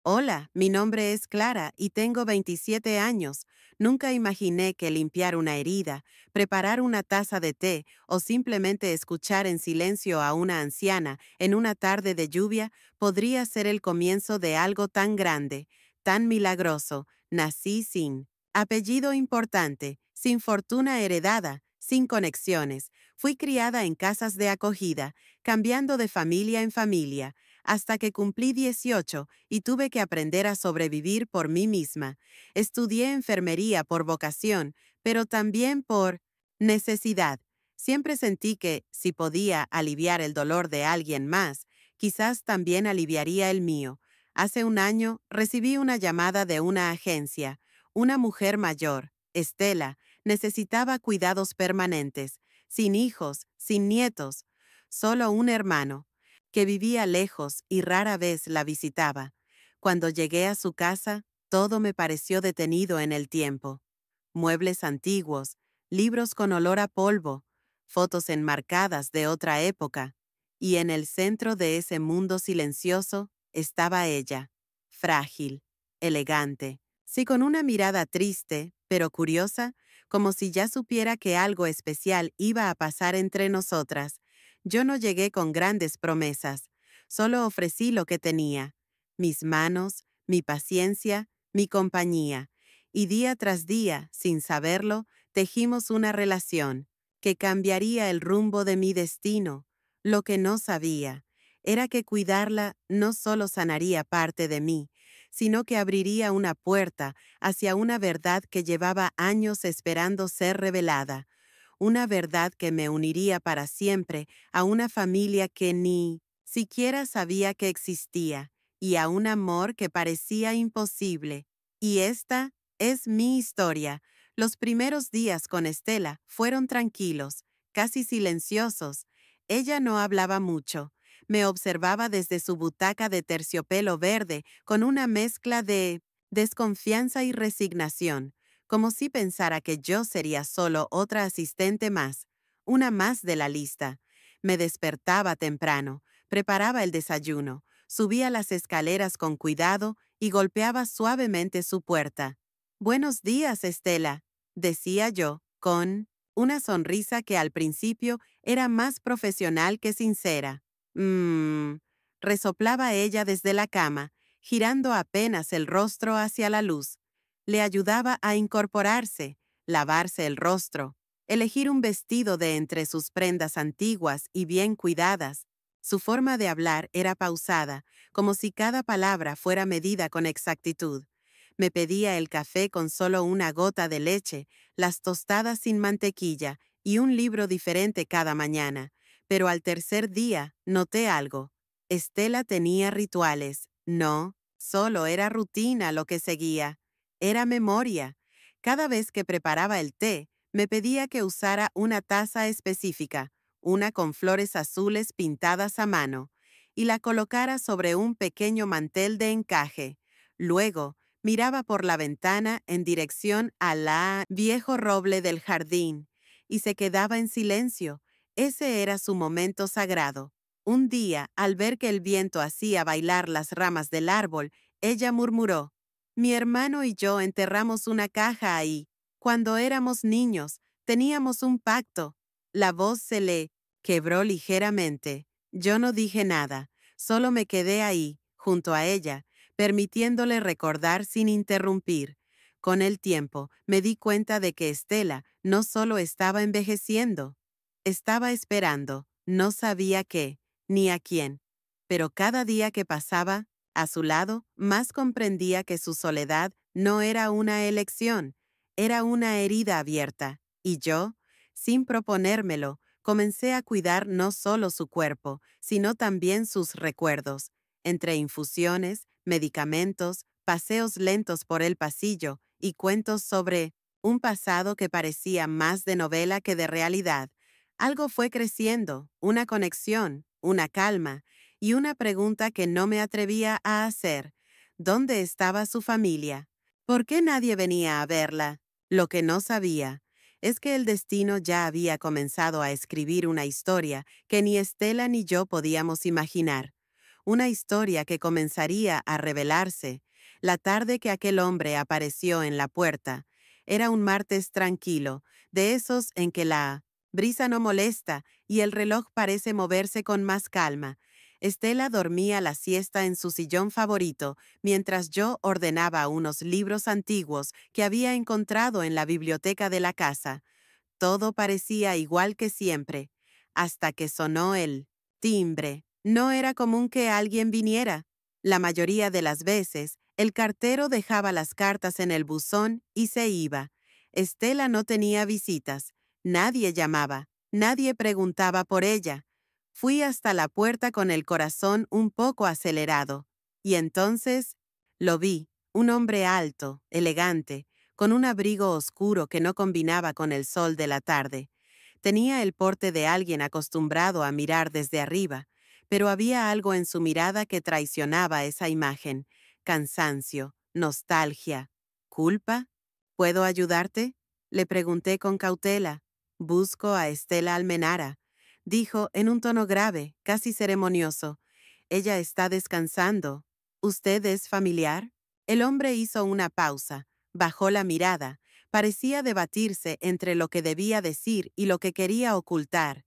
Hola, mi nombre es Clara y tengo 27 años. Nunca imaginé que limpiar una herida, preparar una taza de té o simplemente escuchar en silencio a una anciana en una tarde de lluvia podría ser el comienzo de algo tan grande, tan milagroso. Nací sin apellido importante, sin fortuna heredada, sin conexiones. Fui criada en casas de acogida, cambiando de familia en familia hasta que cumplí 18 y tuve que aprender a sobrevivir por mí misma. Estudié enfermería por vocación, pero también por necesidad. Siempre sentí que, si podía aliviar el dolor de alguien más, quizás también aliviaría el mío. Hace un año recibí una llamada de una agencia. Una mujer mayor, Estela, necesitaba cuidados permanentes, sin hijos, sin nietos, solo un hermano que vivía lejos y rara vez la visitaba. Cuando llegué a su casa, todo me pareció detenido en el tiempo. Muebles antiguos, libros con olor a polvo, fotos enmarcadas de otra época, y en el centro de ese mundo silencioso estaba ella, frágil, elegante, sí con una mirada triste, pero curiosa, como si ya supiera que algo especial iba a pasar entre nosotras. Yo no llegué con grandes promesas, solo ofrecí lo que tenía, mis manos, mi paciencia, mi compañía, y día tras día, sin saberlo, tejimos una relación que cambiaría el rumbo de mi destino. Lo que no sabía era que cuidarla no solo sanaría parte de mí, sino que abriría una puerta hacia una verdad que llevaba años esperando ser revelada, una verdad que me uniría para siempre a una familia que ni siquiera sabía que existía, y a un amor que parecía imposible. Y esta es mi historia. Los primeros días con Estela fueron tranquilos, casi silenciosos. Ella no hablaba mucho. Me observaba desde su butaca de terciopelo verde con una mezcla de desconfianza y resignación, como si pensara que yo sería solo otra asistente más, una más de la lista. Me despertaba temprano, preparaba el desayuno, subía las escaleras con cuidado y golpeaba suavemente su puerta. «Buenos días, Estela», decía yo, con una sonrisa que al principio era más profesional que sincera. Mmm, resoplaba ella desde la cama, girando apenas el rostro hacia la luz. Le ayudaba a incorporarse, lavarse el rostro, elegir un vestido de entre sus prendas antiguas y bien cuidadas. Su forma de hablar era pausada, como si cada palabra fuera medida con exactitud. Me pedía el café con solo una gota de leche, las tostadas sin mantequilla y un libro diferente cada mañana. Pero al tercer día noté algo. Estela tenía rituales. No, solo era rutina lo que seguía. Era memoria. Cada vez que preparaba el té, me pedía que usara una taza específica, una con flores azules pintadas a mano, y la colocara sobre un pequeño mantel de encaje. Luego, miraba por la ventana en dirección al viejo roble del jardín, y se quedaba en silencio. Ese era su momento sagrado. Un día, al ver que el viento hacía bailar las ramas del árbol, ella murmuró: «Mi hermano y yo enterramos una caja ahí. Cuando éramos niños, teníamos un pacto». La voz se le quebró ligeramente. Yo no dije nada, solo me quedé ahí, junto a ella, permitiéndole recordar sin interrumpir. Con el tiempo, me di cuenta de que Estela no solo estaba envejeciendo, estaba esperando, no sabía qué, ni a quién. Pero cada día que pasaba a su lado, más comprendía que su soledad no era una elección, era una herida abierta. Y yo, sin proponérmelo, comencé a cuidar no solo su cuerpo, sino también sus recuerdos. Entre infusiones, medicamentos, paseos lentos por el pasillo y cuentos sobre un pasado que parecía más de novela que de realidad, algo fue creciendo, una conexión, una calma y una pregunta que no me atrevía a hacer. ¿Dónde estaba su familia? ¿Por qué nadie venía a verla? Lo que no sabía es que el destino ya había comenzado a escribir una historia que ni Estela ni yo podíamos imaginar. una historia que comenzaría a revelarse. La tarde que aquel hombre apareció en la puerta, era un martes tranquilo, de esos en que la brisa no molesta y el reloj parece moverse con más calma. Estela dormía la siesta en su sillón favorito, mientras yo ordenaba unos libros antiguos que había encontrado en la biblioteca de la casa. Todo parecía igual que siempre, hasta que sonó el timbre. No era común que alguien viniera. La mayoría de las veces, el cartero dejaba las cartas en el buzón y se iba. Estela no tenía visitas. Nadie llamaba. Nadie preguntaba por ella. Fui hasta la puerta con el corazón un poco acelerado. Y entonces lo vi, un hombre alto, elegante, con un abrigo oscuro que no combinaba con el sol de la tarde. Tenía el porte de alguien acostumbrado a mirar desde arriba, pero había algo en su mirada que traicionaba esa imagen. Cansancio, nostalgia, culpa. ¿Puedo ayudarte?, le pregunté con cautela. Busco a Estela Almenara, dijo en un tono grave, casi ceremonioso. Ella está descansando. ¿Usted es familiar? El hombre hizo una pausa, bajó la mirada. Parecía debatirse entre lo que debía decir y lo que quería ocultar.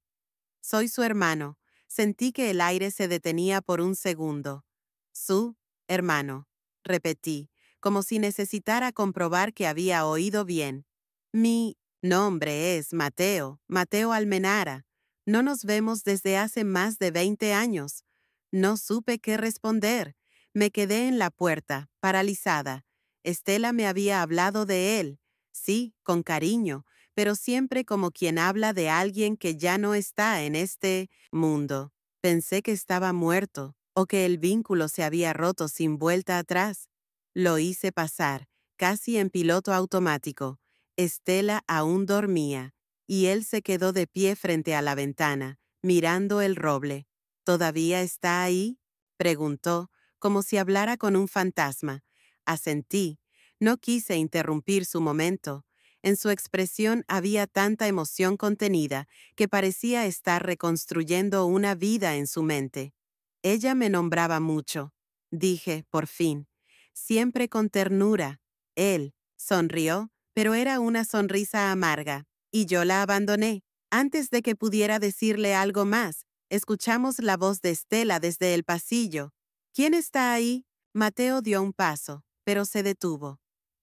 Soy su hermano. Sentí que el aire se detenía por un segundo. Su hermano, repetí, como si necesitara comprobar que había oído bien. Mi nombre es Mateo, Mateo Almenara. No nos vemos desde hace más de 20 años. No supe qué responder. Me quedé en la puerta, paralizada. Estela me había hablado de él. Sí, con cariño, pero siempre como quien habla de alguien que ya no está en este mundo. Pensé que estaba muerto o que el vínculo se había roto sin vuelta atrás. Lo hice pasar, casi en piloto automático. Estela aún dormía, y él se quedó de pie frente a la ventana, mirando el roble. ¿Todavía está ahí?, preguntó, como si hablara con un fantasma. Asentí. No quise interrumpir su momento. En su expresión había tanta emoción contenida que parecía estar reconstruyendo una vida en su mente. Ella me nombraba mucho, dije, por fin, siempre con ternura. Él sonrió, pero era una sonrisa amarga, y yo la abandoné. Antes de que pudiera decirle algo más, escuchamos la voz de Estela desde el pasillo. ¿Quién está ahí? Mateo dio un paso, pero se detuvo.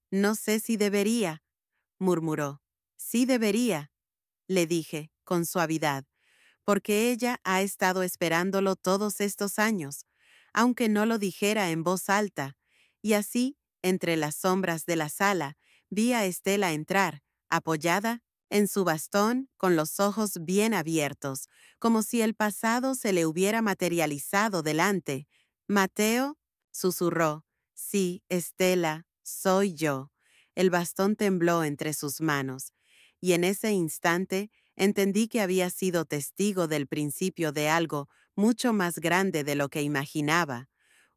No sé si debería, murmuró. Sí debería, le dije, con suavidad, porque ella ha estado esperándolo todos estos años, aunque no lo dijera en voz alta, y así, entre las sombras de la sala, vi a Estela entrar, apoyada en su bastón, con los ojos bien abiertos, como si el pasado se le hubiera materializado delante. «Mateo», susurró. «Sí, Estela, soy yo». El bastón tembló entre sus manos, y en ese instante entendí que había sido testigo del principio de algo mucho más grande de lo que imaginaba,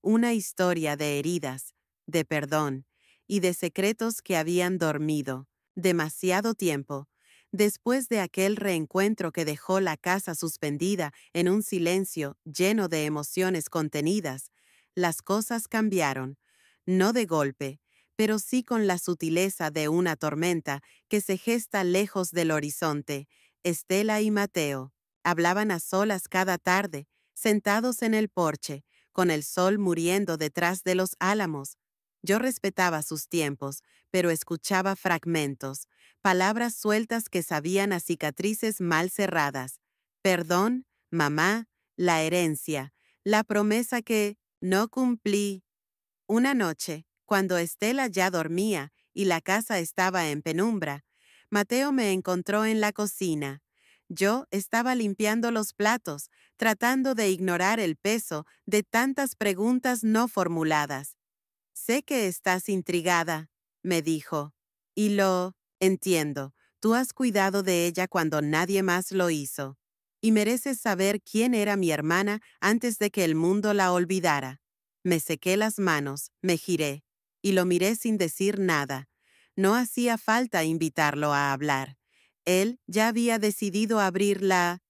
una historia de heridas, de perdón y de secretos que habían dormido demasiado tiempo. Después de aquel reencuentro que dejó la casa suspendida en un silencio lleno de emociones contenidas, las cosas cambiaron, no de golpe, pero sí con la sutileza de una tormenta que se gesta lejos del horizonte. Estela y Mateo hablaban a solas cada tarde, sentados en el porche, con el sol muriendo detrás de los álamos. Yo respetaba sus tiempos, pero escuchaba fragmentos, palabras sueltas que sabían a cicatrices mal cerradas. Perdón, mamá, la herencia, la promesa que no cumplí. Una noche, cuando Estela ya dormía y la casa estaba en penumbra, Mateo me encontró en la cocina. Yo estaba limpiando los platos, tratando de ignorar el peso de tantas preguntas no formuladas. «Sé que estás intrigada», me dijo, «y lo entiendo. Tú has cuidado de ella cuando nadie más lo hizo, y mereces saber quién era mi hermana antes de que el mundo la olvidara». Me sequé las manos, me giré, y lo miré sin decir nada. No hacía falta invitarlo a hablar. Él ya había decidido abrir la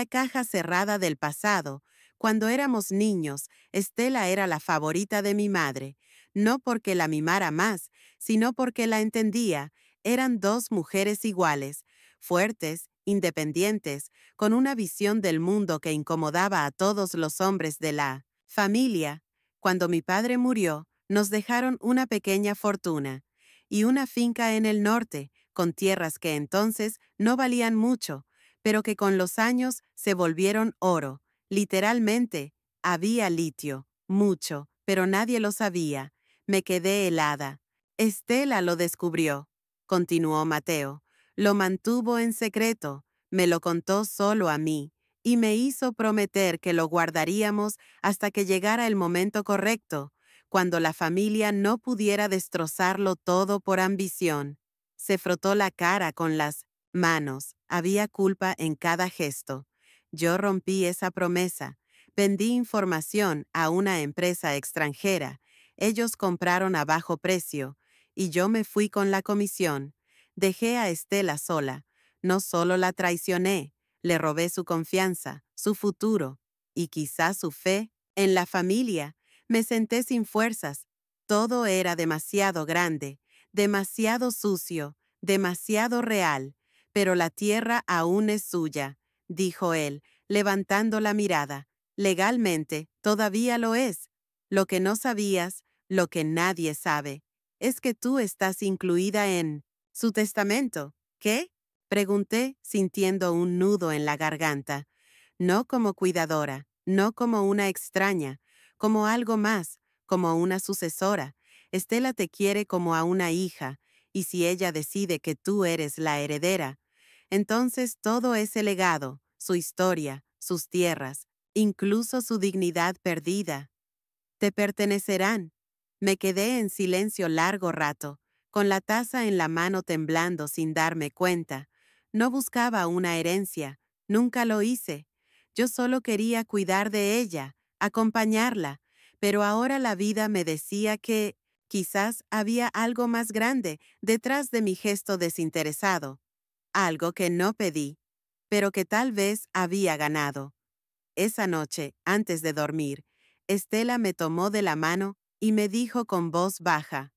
caja cerrada del pasado, Cuando éramos niños, Estela era la favorita de mi madre, no porque la mimara más, sino porque la entendía. Eran dos mujeres iguales, fuertes, independientes, con una visión del mundo que incomodaba a todos los hombres de la familia. Cuando mi padre murió, nos dejaron una pequeña fortuna y una finca en el norte, con tierras que entonces no valían mucho, pero que con los años se volvieron oro. Literalmente, había litio, mucho, pero nadie lo sabía. Me quedé helada. Estela lo descubrió, continuó Mateo. Lo mantuvo en secreto, me lo contó solo a mí, y me hizo prometer que lo guardaríamos hasta que llegara el momento correcto, cuando la familia no pudiera destrozarlo todo por ambición. Se frotó la cara con las manos. Había culpa en cada gesto. Yo rompí esa promesa. Vendí información a una empresa extranjera. Ellos compraron a bajo precio, y yo me fui con la comisión. Dejé a Estela sola. No solo la traicioné, le robé su confianza, su futuro, y quizás su fe en la familia. Me senté sin fuerzas. Todo era demasiado grande, demasiado sucio, demasiado real. Pero la tierra aún es suya, dijo él, levantando la mirada. Legalmente, todavía lo es. Lo que no sabías, lo que nadie sabe, es que tú estás incluida en su testamento. ¿Qué? Pregunté, sintiendo un nudo en la garganta. No como cuidadora, no como una extraña, como algo más, como una sucesora. Estela te quiere como a una hija, y si ella decide que tú eres la heredera, entonces todo ese legado, su historia, sus tierras, incluso su dignidad perdida, te pertenecerán. Me quedé en silencio largo rato, con la taza en la mano temblando sin darme cuenta. No buscaba una herencia, nunca lo hice. Yo solo quería cuidar de ella, acompañarla, pero ahora la vida me decía que quizás había algo más grande detrás de mi gesto desinteresado, algo que no pedí, pero que tal vez había ganado. Esa noche, antes de dormir, Estela me tomó de la mano y me dijo con voz baja: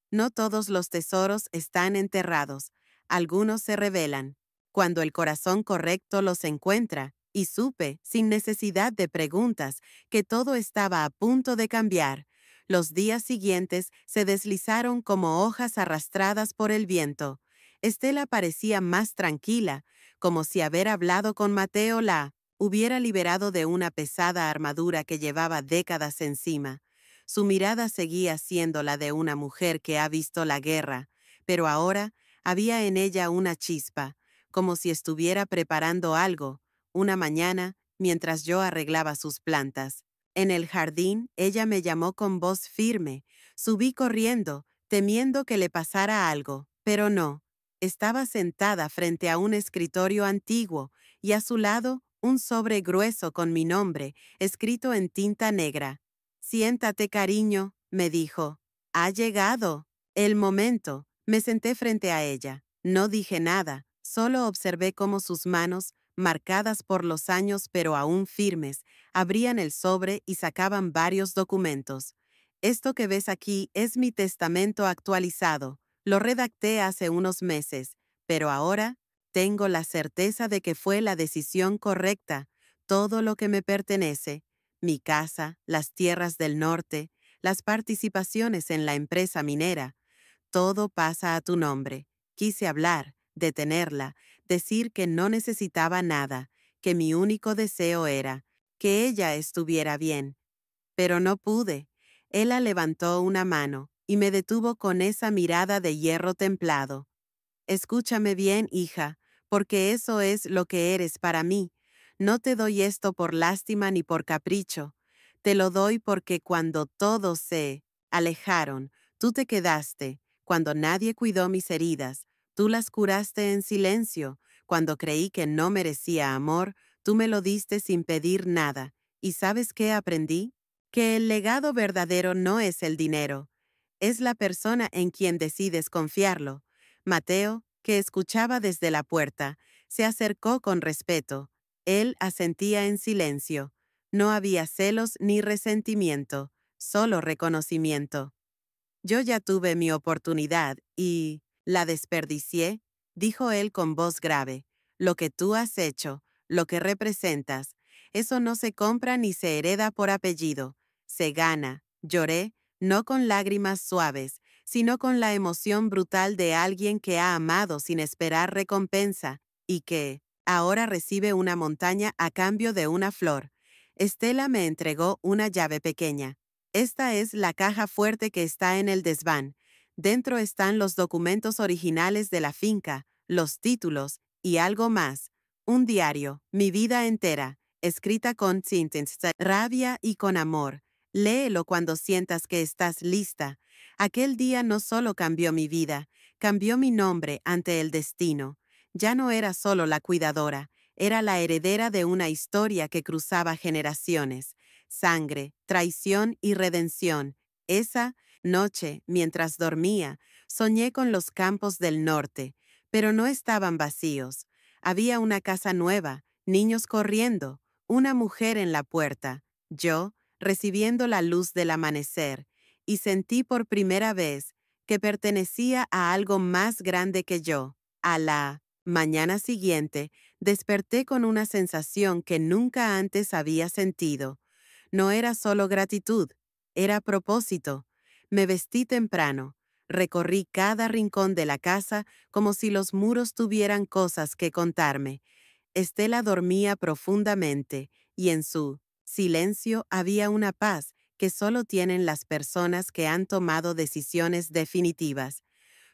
no todos los tesoros están enterrados, algunos se revelan, cuando el corazón correcto los encuentra, y supe, sin necesidad de preguntas, que todo estaba a punto de cambiar. Los días siguientes se deslizaron como hojas arrastradas por el viento. Estela parecía más tranquila, como si haber hablado con Mateo la hubiera liberado de una pesada armadura que llevaba décadas encima. Su mirada seguía siendo la de una mujer que ha visto la guerra, pero ahora había en ella una chispa, como si estuviera preparando algo. Una mañana, mientras yo arreglaba sus plantas, en el jardín, ella me llamó con voz firme. Subí corriendo, temiendo que le pasara algo, pero no. Estaba sentada frente a un escritorio antiguo y a su lado un sobre grueso con mi nombre, escrito en tinta negra. Siéntate, cariño, me dijo. Ha llegado el momento. Me senté frente a ella. No dije nada, solo observé cómo sus manos, marcadas por los años pero aún firmes, abrían el sobre y sacaban varios documentos. Esto que ves aquí es mi testamento actualizado. Lo redacté hace unos meses, pero ahora tengo la certeza de que fue la decisión correcta. Todo lo que me pertenece, mi casa, las tierras del norte, las participaciones en la empresa minera, todo pasa a tu nombre. Quise hablar, detenerla, decir que no necesitaba nada, que mi único deseo era que ella estuviera bien. Pero no pude. Ella levantó una mano y me detuvo con esa mirada de hierro templado. Escúchame bien, hija, porque eso es lo que eres para mí. No te doy esto por lástima ni por capricho. Te lo doy porque cuando todos se alejaron, tú te quedaste. Cuando nadie cuidó mis heridas, tú las curaste en silencio. Cuando creí que no merecía amor, tú me lo diste sin pedir nada. ¿Y sabes qué aprendí? Que el legado verdadero no es el dinero. Es la persona en quien decides confiarlo. Mateo, que escuchaba desde la puerta, se acercó con respeto. Él asentía en silencio. No había celos ni resentimiento, solo reconocimiento. Yo ya tuve mi oportunidad y la desperdicié, dijo él con voz grave. Lo que tú has hecho, lo que representas, eso no se compra ni se hereda por apellido, se gana. Lloré, no con lágrimas suaves, sino con la emoción brutal de alguien que ha amado sin esperar recompensa y que ahora recibe una montaña a cambio de una flor. Estela me entregó una llave pequeña. Esta es la caja fuerte que está en el desván. Dentro están los documentos originales de la finca, los títulos y algo más. Un diario, mi vida entera, escrita con rabia y con amor. Léelo cuando sientas que estás lista. Aquel día no solo cambió mi vida, cambió mi nombre ante el destino. Ya no era solo la cuidadora, era la heredera de una historia que cruzaba generaciones. Sangre, traición y redención. Esa noche, mientras dormía, soñé con los campos del norte, pero no estaban vacíos. Había una casa nueva, niños corriendo, una mujer en la puerta, yo recibiendo la luz del amanecer, y sentí por primera vez que pertenecía a algo más grande que yo. A la mañana siguiente, desperté con una sensación que nunca antes había sentido. No era solo gratitud, era propósito. Me vestí temprano, recorrí cada rincón de la casa como si los muros tuvieran cosas que contarme. Estela dormía profundamente y en su silencio había una paz que solo tienen las personas que han tomado decisiones definitivas.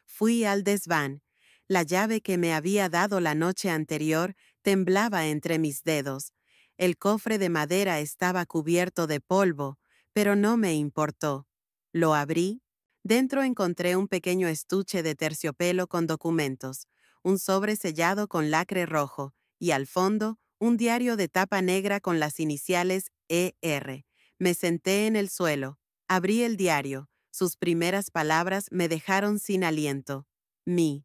Fui al desván. La llave que me había dado la noche anterior temblaba entre mis dedos. El cofre de madera estaba cubierto de polvo, pero no me importó. Lo abrí. Dentro encontré un pequeño estuche de terciopelo con documentos, un sobre sellado con lacre rojo y al fondo un diario de tapa negra con las iniciales ER. Me senté en el suelo, abrí el diario. Sus primeras palabras me dejaron sin aliento. Mi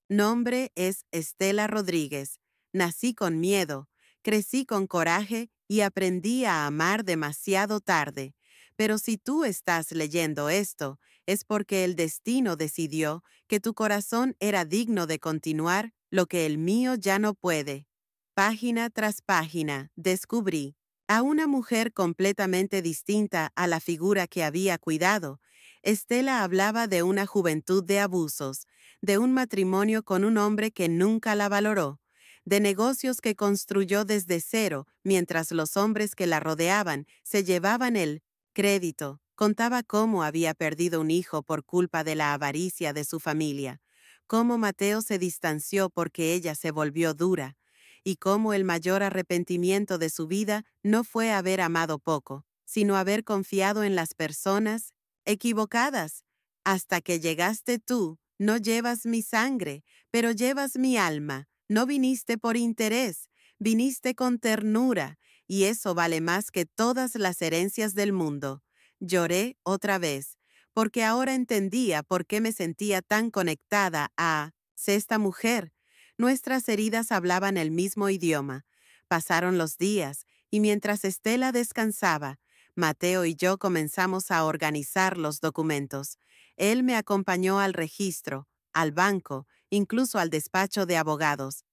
nombre es Estela Rodríguez. Nací con miedo, crecí con coraje y aprendí a amar demasiado tarde. Pero si tú estás leyendo esto, es porque el destino decidió que tu corazón era digno de continuar lo que el mío ya no puede. Página tras página, descubrí a una mujer completamente distinta a la figura que había cuidado. Estela hablaba de una juventud de abusos, de un matrimonio con un hombre que nunca la valoró, de negocios que construyó desde cero mientras los hombres que la rodeaban se llevaban el crédito. Contaba cómo había perdido un hijo por culpa de la avaricia de su familia, cómo Mateo se distanció porque ella se volvió dura, y cómo el mayor arrepentimiento de su vida no fue haber amado poco, sino haber confiado en las personas equivocadas. Hasta que llegaste tú, no llevas mi sangre, pero llevas mi alma. No viniste por interés, viniste con ternura, y eso vale más que todas las herencias del mundo. Lloré otra vez, porque ahora entendía por qué me sentía tan conectada a esta mujer. Nuestras heridas hablaban el mismo idioma. Pasaron los días, y mientras Estela descansaba, Mateo y yo comenzamos a organizar los documentos. Él me acompañó al registro, al banco, incluso al despacho de abogados.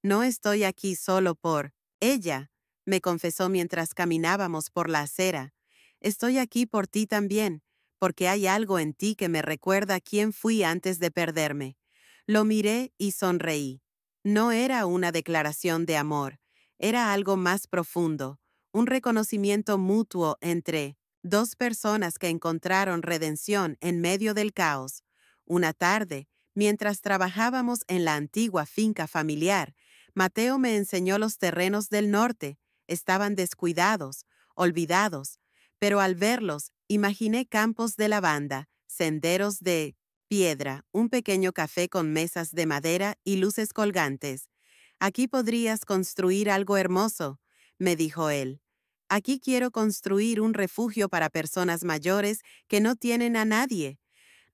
No estoy aquí solo por ella, me confesó mientras caminábamos por la acera. Estoy aquí por ti también, porque hay algo en ti que me recuerda quién fui antes de perderme. Lo miré y sonreí. No era una declaración de amor, era algo más profundo, un reconocimiento mutuo entre dos personas que encontraron redención en medio del caos. Una tarde, mientras trabajábamos en la antigua finca familiar, Mateo me enseñó los terrenos del norte. Estaban descuidados, olvidados, pero al verlos, imaginé campos de lavanda, senderos de piedra, un pequeño café con mesas de madera y luces colgantes. Aquí podrías construir algo hermoso, me dijo él. Aquí quiero construir un refugio para personas mayores que no tienen a nadie.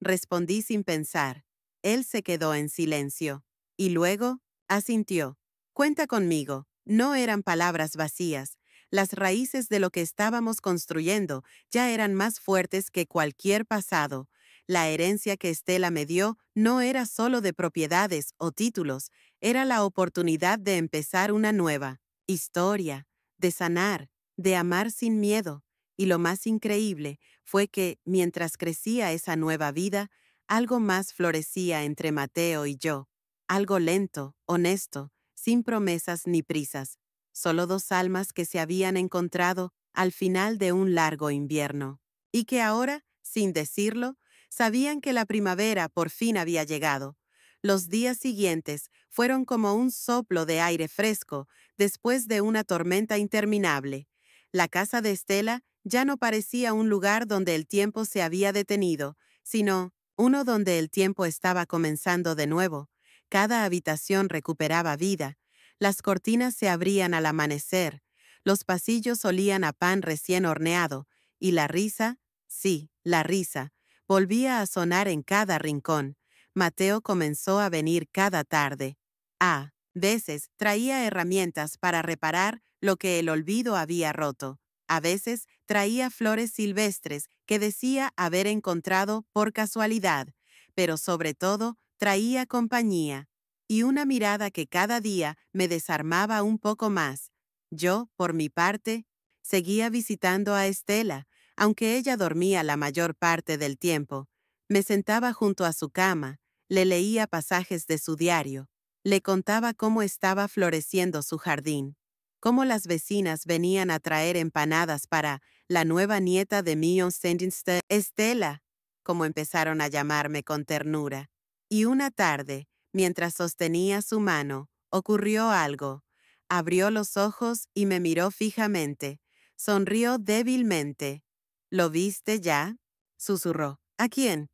Respondí sin pensar. Él se quedó en silencio. Y luego asintió. Cuenta conmigo. No eran palabras vacías. Las raíces de lo que estábamos construyendo ya eran más fuertes que cualquier pasado. La herencia que Estela me dio no era solo de propiedades o títulos, era la oportunidad de empezar una nueva historia, de sanar, de amar sin miedo. Y lo más increíble fue que, mientras crecía esa nueva vida, algo más florecía entre Mateo y yo. Algo lento, honesto, sin promesas ni prisas. Solo dos almas que se habían encontrado al final de un largo invierno. Y que ahora, sin decirlo, sabían que la primavera por fin había llegado. Los días siguientes fueron como un soplo de aire fresco después de una tormenta interminable. La casa de Estela ya no parecía un lugar donde el tiempo se había detenido, sino uno donde el tiempo estaba comenzando de nuevo. Cada habitación recuperaba vida. Las cortinas se abrían al amanecer. Los pasillos olían a pan recién horneado. Y la risa, sí, la risa, volvía a sonar en cada rincón. Mateo comenzó a venir cada tarde. A veces traía herramientas para reparar lo que el olvido había roto. A veces traía flores silvestres que decía haber encontrado por casualidad, pero sobre todo traía compañía y una mirada que cada día me desarmaba un poco más. Yo, por mi parte, seguía visitando a Estela, aunque ella dormía la mayor parte del tiempo. Me sentaba junto a su cama, le leía pasajes de su diario, le contaba cómo estaba floreciendo su jardín, cómo las vecinas venían a traer empanadas para la nueva nieta de Mion Sendinste, Estela, como empezaron a llamarme con ternura. Y una tarde, mientras sostenía su mano, ocurrió algo. Abrió los ojos y me miró fijamente. Sonrió débilmente. ¿Lo viste ya?, susurró. ¿A quién?,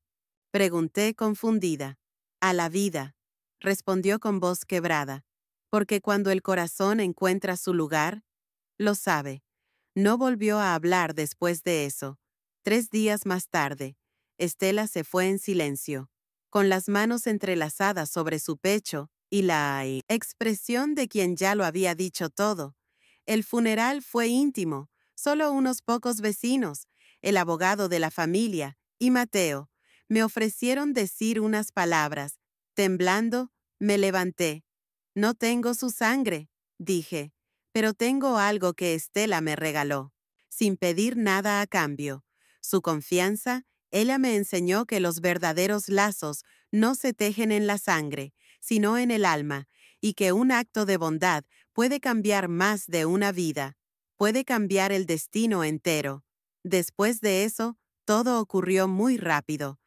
pregunté confundida. A la vida, respondió con voz quebrada, porque cuando el corazón encuentra su lugar, lo sabe. No volvió a hablar después de eso. 3 días más tarde, Estela se fue en silencio, con las manos entrelazadas sobre su pecho y la expresión de quien ya lo había dicho todo. El funeral fue íntimo, solo unos pocos vecinos, el abogado de la familia y Mateo. Me ofrecieron decir unas palabras. Temblando, me levanté. No tengo su sangre, dije, pero tengo algo que Estela me regaló, sin pedir nada a cambio. Su confianza, ella me enseñó que los verdaderos lazos no se tejen en la sangre, sino en el alma, y que un acto de bondad puede cambiar más de una vida, puede cambiar el destino entero. Después de eso, todo ocurrió muy rápido.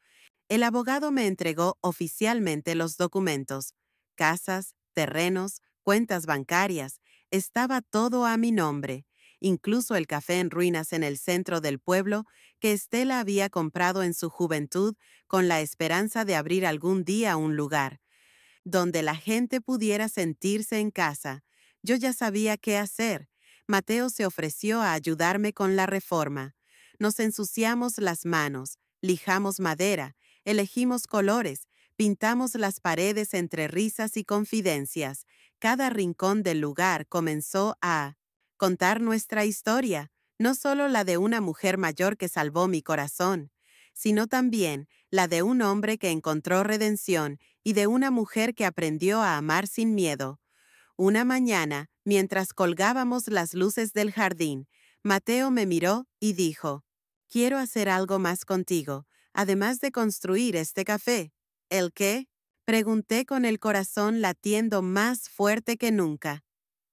El abogado me entregó oficialmente los documentos, casas, terrenos, cuentas bancarias, estaba todo a mi nombre, incluso el café en ruinas en el centro del pueblo que Estela había comprado en su juventud con la esperanza de abrir algún día un lugar donde la gente pudiera sentirse en casa. Yo ya sabía qué hacer. Mateo se ofreció a ayudarme con la reforma. Nos ensuciamos las manos, lijamos madera, elegimos colores, pintamos las paredes entre risas y confidencias. Cada rincón del lugar comenzó a contar nuestra historia, no solo la de una mujer mayor que salvó mi corazón, sino también la de un hombre que encontró redención y de una mujer que aprendió a amar sin miedo. Una mañana, mientras colgábamos las luces del jardín, Mateo me miró y dijo, «Quiero hacer algo más contigo, además de construir este café». «¿El qué?», pregunté con el corazón latiendo más fuerte que nunca.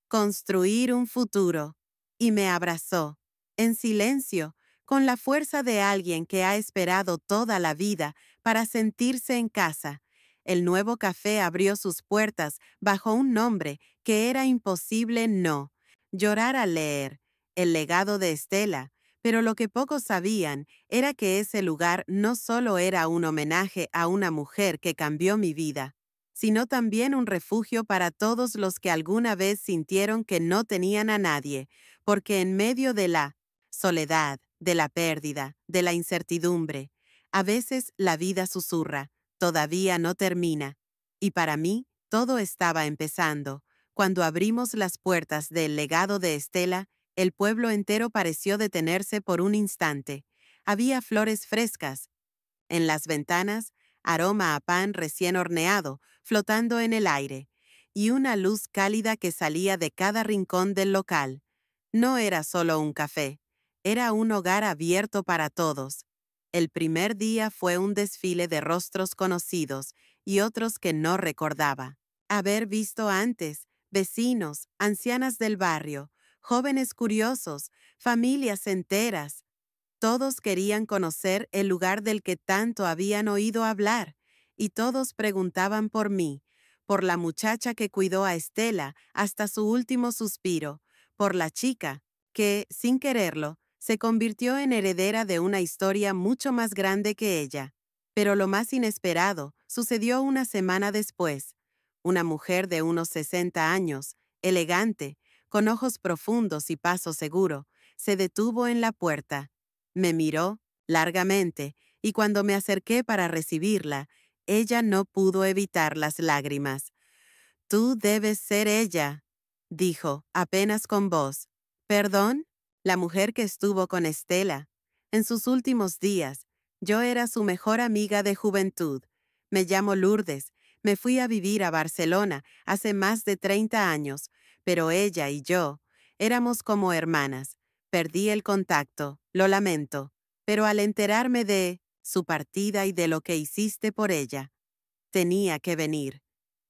«Construir un futuro». Y me abrazó, en silencio, con la fuerza de alguien que ha esperado toda la vida para sentirse en casa. El nuevo café abrió sus puertas bajo un nombre que era imposible no llorar al leer, el legado de Estela, pero lo que pocos sabían era que ese lugar no solo era un homenaje a una mujer que cambió mi vida, sino también un refugio para todos los que alguna vez sintieron que no tenían a nadie, porque en medio de la soledad, de la pérdida, de la incertidumbre, a veces la vida susurra, todavía no termina. Y para mí, todo estaba empezando. Cuando abrimos las puertas del legado de Estela, El pueblo entero pareció detenerse por un instante. Había flores frescas. En las ventanas, aroma a pan recién horneado, flotando en el aire, y una luz cálida que salía de cada rincón del local. No era solo un café, era un hogar abierto para todos. El primer día fue un desfile de rostros conocidos y otros que no recordaba. Haber visto antes, vecinos, ancianas del barrio, jóvenes curiosos, familias enteras. Todos querían conocer el lugar del que tanto habían oído hablar, y todos preguntaban por mí, por la muchacha que cuidó a Estela hasta su último suspiro, por la chica que, sin quererlo, se convirtió en heredera de una historia mucho más grande que ella. Pero lo más inesperado sucedió una semana después. Una mujer de unos 60 años, elegante, con ojos profundos y paso seguro, se detuvo en la puerta. Me miró largamente y cuando me acerqué para recibirla, ella no pudo evitar las lágrimas. «Tú debes ser ella», dijo, apenas con voz. «¿Perdón?» La mujer que estuvo con Estela. En sus últimos días, yo era su mejor amiga de juventud. Me llamo Lourdes. Me fui a vivir a Barcelona hace más de 30 años, pero ella y yo éramos como hermanas. Perdí el contacto, lo lamento, pero al enterarme de su partida y de lo que hiciste por ella, tenía que venir.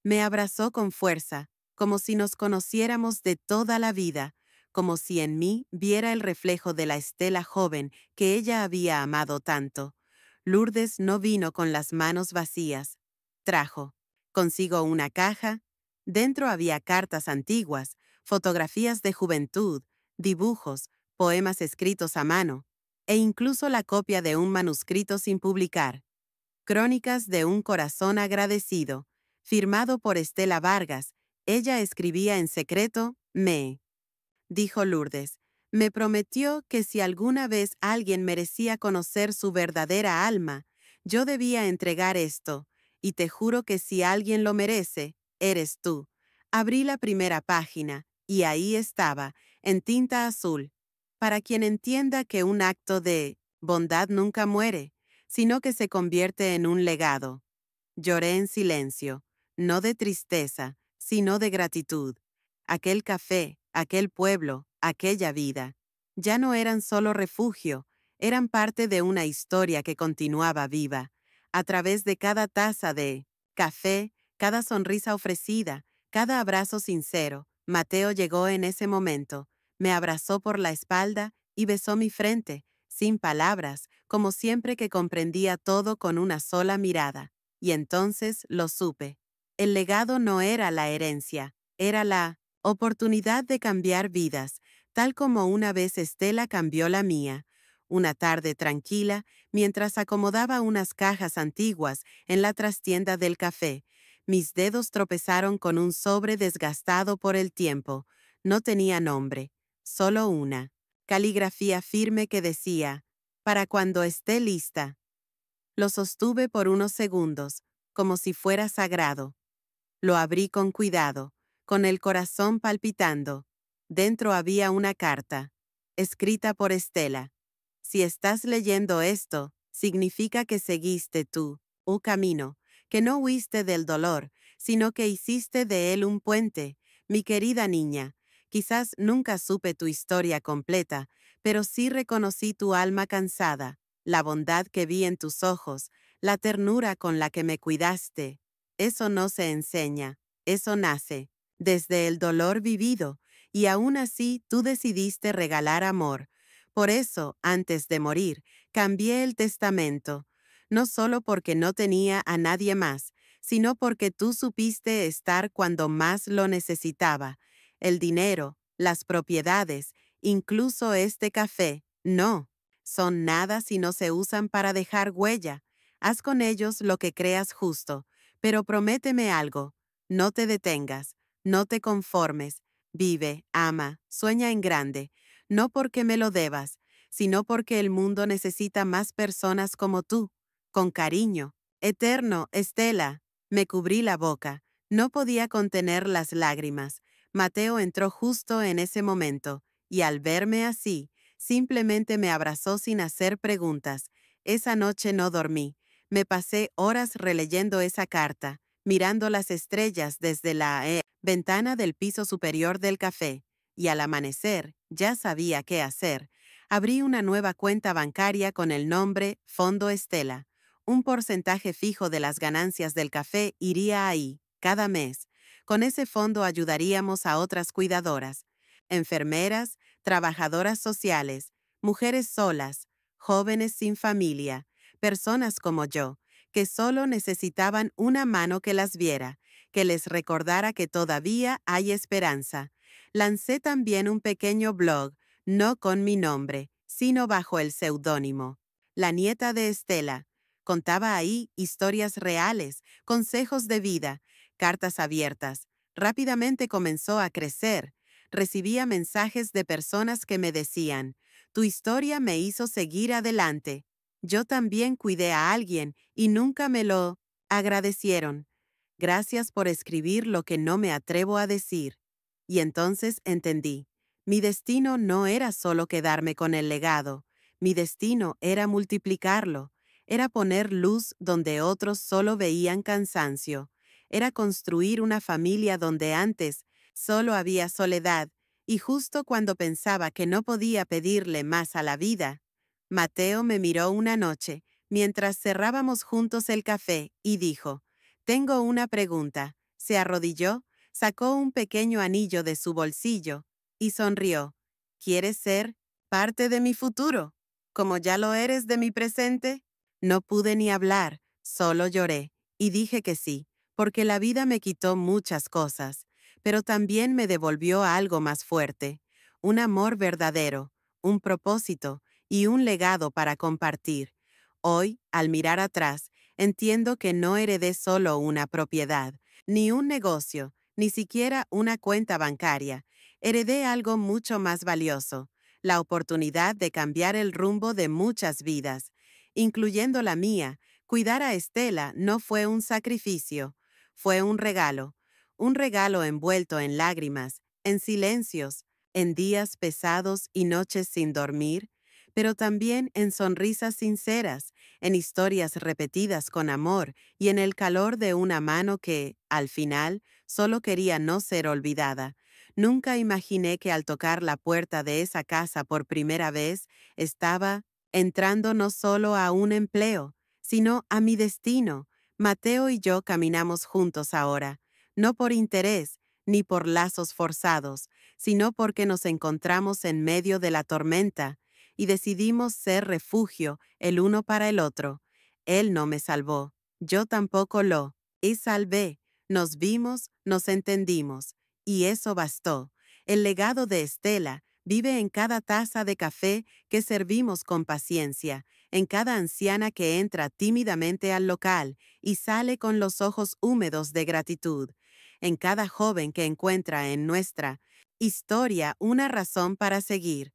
Me abrazó con fuerza, como si nos conociéramos de toda la vida, como si en mí viera el reflejo de la Estela joven que ella había amado tanto. Lourdes no vino con las manos vacías. Trajo consigo una caja. Dentro había cartas antiguas, fotografías de juventud, dibujos, poemas escritos a mano, e incluso la copia de un manuscrito sin publicar. Crónicas de un corazón agradecido, firmado por Estela Vargas. Ella escribía en secreto, dijo Lourdes. Me prometió que si alguna vez alguien merecía conocer su verdadera alma, yo debía entregar esto, y te juro que si alguien lo merece, eres tú. Abrí la primera página, y ahí estaba, en tinta azul. Para quien entienda que un acto de bondad nunca muere, sino que se convierte en un legado. Lloré en silencio, no de tristeza, sino de gratitud. Aquel café, aquel pueblo, aquella vida, ya no eran solo refugio, eran parte de una historia que continuaba viva, a través de cada taza de café, cada sonrisa ofrecida, cada abrazo sincero. Mateo llegó en ese momento, me abrazó por la espalda y besó mi frente, sin palabras, como siempre que comprendía todo con una sola mirada. Y entonces lo supe. El legado no era la herencia, era la oportunidad de cambiar vidas, tal como una vez Estela cambió la mía. Una tarde tranquila, mientras acomodaba unas cajas antiguas en la trastienda del café, mis dedos tropezaron con un sobre desgastado por el tiempo. No tenía nombre, solo una caligrafía firme que decía, «Para cuando esté lista». Lo sostuve por unos segundos, como si fuera sagrado. Lo abrí con cuidado, con el corazón palpitando. Dentro había una carta, escrita por Estela. Si estás leyendo esto, significa que seguiste tú, un camino, que no huiste del dolor, sino que hiciste de él un puente. Mi querida niña, quizás nunca supe tu historia completa, pero sí reconocí tu alma cansada, la bondad que vi en tus ojos, la ternura con la que me cuidaste. Eso no se enseña, eso nace, desde el dolor vivido, y aún así tú decidiste regalar amor. Por eso, antes de morir, cambié el testamento, no solo porque no tenía a nadie más, sino porque tú supiste estar cuando más lo necesitaba. El dinero, las propiedades, incluso este café, no, son nada si no se usan para dejar huella. Haz con ellos lo que creas justo, pero prométeme algo, no te detengas, no te conformes, vive, ama, sueña en grande, no porque me lo debas, sino porque el mundo necesita más personas como tú, con cariño. Eterno, Estela. Me cubrí la boca, no podía contener las lágrimas. Mateo entró justo en ese momento, y al verme así, simplemente me abrazó sin hacer preguntas. Esa noche no dormí. Me pasé horas releyendo esa carta, mirando las estrellas desde la ventana del piso superior del café, y al amanecer ya sabía qué hacer. Abrí una nueva cuenta bancaria con el nombre Fondo Estela. Un porcentaje fijo de las ganancias del café iría ahí, cada mes. Con ese fondo ayudaríamos a otras cuidadoras, enfermeras, trabajadoras sociales, mujeres solas, jóvenes sin familia, personas como yo, que solo necesitaban una mano que las viera, que les recordara que todavía hay esperanza. Lancé también un pequeño blog, no con mi nombre, sino bajo el seudónimo. La nieta de Estela. Contaba ahí historias reales, consejos de vida, cartas abiertas. Rápidamente comenzó a crecer. Recibía mensajes de personas que me decían, tu historia me hizo seguir adelante. Yo también cuidé a alguien y nunca me lo agradecieron. Gracias por escribir lo que no me atrevo a decir. Y entonces entendí. Mi destino no era solo quedarme con el legado. Mi destino era multiplicarlo. Era poner luz donde otros solo veían cansancio. Era construir una familia donde antes solo había soledad, y justo cuando pensaba que no podía pedirle más a la vida, Mateo me miró una noche, mientras cerrábamos juntos el café, y dijo, «Tengo una pregunta». Se arrodilló, sacó un pequeño anillo de su bolsillo y sonrió. «¿Quieres ser parte de mi futuro, como ya lo eres de mi presente?» No pude ni hablar, solo lloré, y dije que sí, porque la vida me quitó muchas cosas, pero también me devolvió algo más fuerte, un amor verdadero, un propósito y un legado para compartir. Hoy, al mirar atrás, entiendo que no heredé solo una propiedad, ni un negocio, ni siquiera una cuenta bancaria. Heredé algo mucho más valioso, la oportunidad de cambiar el rumbo de muchas vidas, incluyendo la mía. Cuidar a Estela no fue un sacrificio, fue un regalo envuelto en lágrimas, en silencios, en días pesados y noches sin dormir, pero también en sonrisas sinceras, en historias repetidas con amor y en el calor de una mano que, al final, solo quería no ser olvidada. Nunca imaginé que al tocar la puerta de esa casa por primera vez, estaba entrando no solo a un empleo, sino a mi destino. Mateo y yo caminamos juntos ahora, no por interés, ni por lazos forzados, sino porque nos encontramos en medio de la tormenta y decidimos ser refugio el uno para el otro. Él no me salvó, yo tampoco lo. Y salvé. Nos vimos, nos entendimos, y eso bastó. El legado de Estela vive en cada taza de café que servimos con paciencia, en cada anciana que entra tímidamente al local y sale con los ojos húmedos de gratitud, en cada joven que encuentra en nuestra historia una razón para seguir.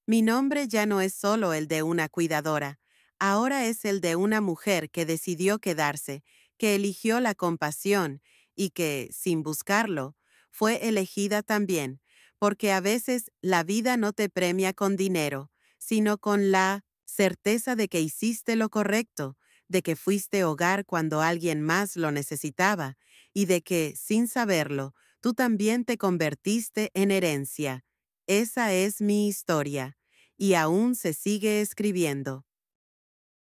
Mi nombre ya no es solo el de una cuidadora, ahora es el de una mujer que decidió quedarse, que eligió la compasión y que, sin buscarlo, fue elegida también, porque a veces la vida no te premia con dinero, sino con la certeza de que hiciste lo correcto, de que fuiste hogar cuando alguien más lo necesitaba y de que, sin saberlo, tú también te convertiste en herencia. Esa es mi historia, y aún se sigue escribiendo.